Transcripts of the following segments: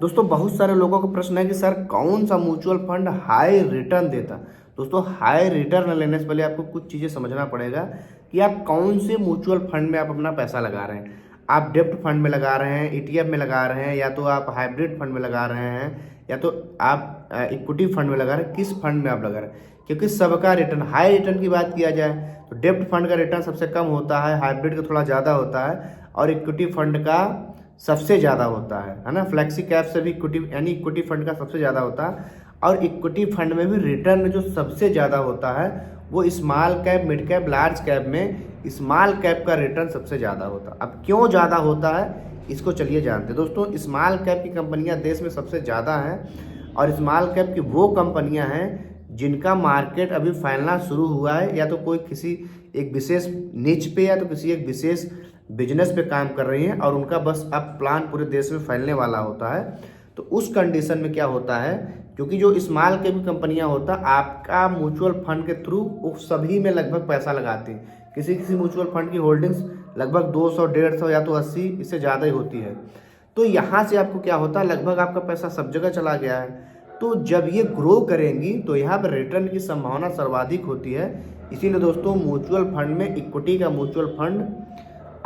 दोस्तों बहुत सारे लोगों का प्रश्न है कि सर कौन सा म्यूचुअल फंड हाई रिटर्न देता। दोस्तों हाई रिटर्न लेने से पहले आपको कुछ चीज़ें समझना पड़ेगा कि आप कौन से म्यूचुअल फंड में आप अपना पैसा लगा रहे हैं। आप डेब्ट फंड में लगा रहे हैं, ईटीएफ में लगा रहे हैं, या तो आप हाइब्रिड फंड में लगा रहे हैं, या तो आप इक्विटी फंड में लगा रहे हैं। किस फंड में आप लगा रहे हैं, क्योंकि सबका रिटर्न, हाई रिटर्न की बात किया जाए तो डेब्ट फंड का रिटर्न सबसे कम होता है, हाइब्रिड का थोड़ा ज़्यादा होता है, और इक्विटी फंड का सबसे ज़्यादा होता है ना। फ्लैक्सी कैप से भी इक्विटी यानी इक्विटी फंड का सबसे ज़्यादा होता है, और इक्विटी फंड में भी रिटर्न जो सबसे ज़्यादा होता है वो small cap, mid cap, large cap में स्मॉल कैप का रिटर्न सबसे ज़्यादा होता है। अब क्यों ज़्यादा होता है इसको चलिए जानते हैं। दोस्तों स्मॉल कैप की कंपनियां देश में सबसे ज़्यादा हैं, और स्मॉल कैप की वो कंपनियां हैं जिनका मार्केट अभी फैलना शुरू हुआ है, या तो कोई किसी एक विशेष निच पे या तो किसी एक विशेष बिजनेस पे काम कर रही हैं, और उनका बस अब प्लान पूरे देश में फैलने वाला होता है। तो उस कंडीशन में क्या होता है, क्योंकि जो स्मॉल कैप कंपनियां होता आपका म्यूचुअल फंड के थ्रू वो सभी में लगभग पैसा लगाती हैं। किसी किसी म्यूचुअल फंड की होल्डिंग्स लगभग 200, 150 या तो 80, इससे ज़्यादा ही होती है। तो यहाँ से आपको क्या होता है, लगभग आपका पैसा सब जगह चला गया है। तो जब ये ग्रो करेंगी तो यहाँ पर रिटर्न की संभावना सर्वाधिक होती है। इसीलिए दोस्तों म्यूचुअल फंड में इक्विटी का म्यूचुअल फंड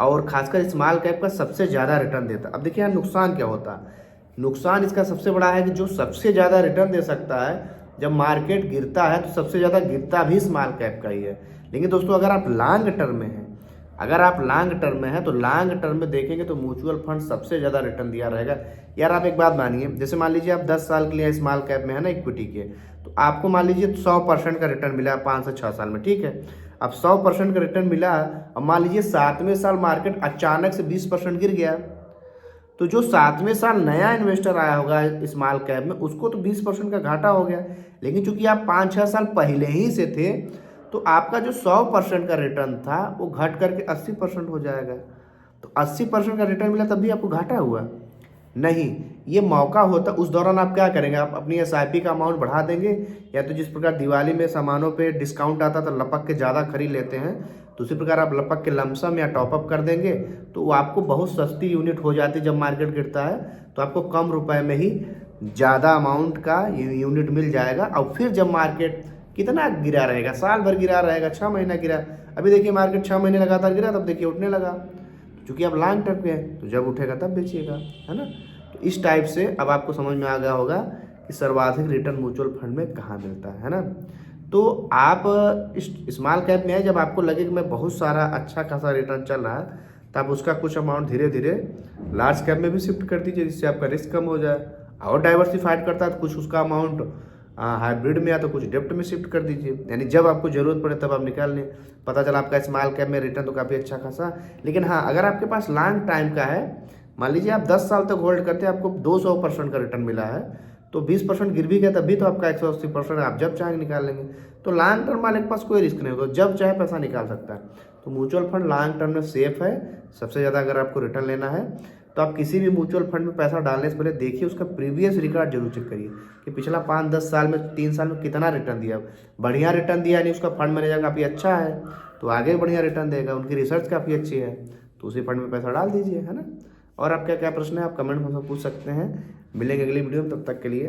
और खासकर स्मॉल कैप का सबसे ज़्यादा रिटर्न देता है। अब देखिए यहाँ नुकसान क्या होता है। नुकसान इसका सबसे बड़ा है कि जो सबसे ज़्यादा रिटर्न दे सकता है, जब मार्केट गिरता है तो सबसे ज़्यादा गिरता भी स्मॉल कैप का ही है। लेकिन दोस्तों अगर आप लॉन्ग टर्म में हैं, अगर आप लॉन्ग टर्म में हैं तो लॉन्ग टर्म में देखेंगे तो म्यूचुअल फंड सबसे ज़्यादा रिटर्न दिया रहेगा। यार आप एक बात मानिए, जैसे मान लीजिए आप 10 साल के लिए स्मॉल कैप में है ना इक्विटी के, तो आपको मान लीजिए 100% का रिटर्न मिला 5 से 6 साल में, ठीक है। अब 100% का रिटर्न मिला, अब मान लीजिए 7वें साल मार्केट अचानक से 20% गिर गया, तो जो 7वें साल नया इन्वेस्टर आया होगा स्मॉल कैप में उसको तो 20% का घाटा हो गया। लेकिन चूंकि आप 5-6 साल पहले ही से थे, तो आपका जो 100% का रिटर्न था वो घट करके 80% हो जाएगा। तो 80% का रिटर्न मिला तब भी आपको घाटा हुआ नहीं। ये मौका होता, उस दौरान आप क्या करेंगे, आप अपनी एसआईपी का अमाउंट बढ़ा देंगे, या तो जिस प्रकार दिवाली में सामानों पे डिस्काउंट आता तो लपक के ज़्यादा खरीद लेते हैं, तो उसी प्रकार आप लपक के लमसम या टॉपअप कर देंगे, तो वो आपको बहुत सस्ती यूनिट हो जाती है। जब मार्केट गिरता है तो आपको कम रुपए में ही ज़्यादा अमाउंट का यूनिट मिल जाएगा। और फिर जब मार्केट कितना गिरा रहेगा, साल भर गिरा रहेगा, 6 महीना गिरा, अभी देखिए मार्केट 6 महीने लगातार गिरा, तब देखिए उठने लगा। चूंकि आप लॉन्ग टर्म पे हैं तो जब उठेगा तब बेचिएगा, है ना। तो इस टाइप से अब आपको समझ में आ गया होगा कि सर्वाधिक रिटर्न म्यूचुअल फंड में कहाँ मिलता है ना। तो आप इस स्मॉल कैप में है, जब आपको लगे कि मैं बहुत सारा अच्छा खासा रिटर्न चल रहा है, तो आप उसका कुछ अमाउंट धीरे धीरे लार्ज कैप में भी शिफ्ट कर दीजिए, जिससे आपका रिस्क कम हो जाए। और डाइवर्सिफाइड करता है तो कुछ उसका अमाउंट हाइब्रिड में या तो कुछ डेप्ट में शिफ्ट कर दीजिए, यानी जब आपको जरूरत पड़े तब आप निकाल लें। पता चला आपका स्मॉल कैप में रिटर्न तो काफ़ी अच्छा खासा। लेकिन हाँ, अगर आपके पास लॉन्ग टाइम का है, मान लीजिए आप 10 साल तक होल्ड करते हैं, आपको 200% का रिटर्न मिला है, तो 20% गिर भी गया तब भी तो आपका 180% आप जब चाहेंगे निकाल लेंगे। तो लॉन्ग टर्म वाले के पास कोई रिस्क नहीं होगा, जब चाहे पैसा निकाल सकता है। तो म्यूचुअल फंड लॉन्ग टर्म में सेफ है सबसे ज़्यादा। अगर आपको रिटर्न लेना है तो आप किसी भी म्यूचुअल फंड में पैसा डालने से पहले देखिए उसका प्रीवियस रिकॉर्ड जरूर चेक करिए कि पिछला 5-10 साल में, 3 साल में कितना रिटर्न दिया। बढ़िया रिटर्न दिया, यानी उसका फंड मैनेजर काफ़ी अच्छा है तो आगे बढ़िया रिटर्न देगा, उनकी रिसर्च काफ़ी अच्छी है, तो उसी फंड में पैसा डाल दीजिए, है ना। और आपका क्या प्रश्न है आप कमेंट में पूछ सकते हैं। मिलेंगे अगली वीडियो में, तब तक के लिए।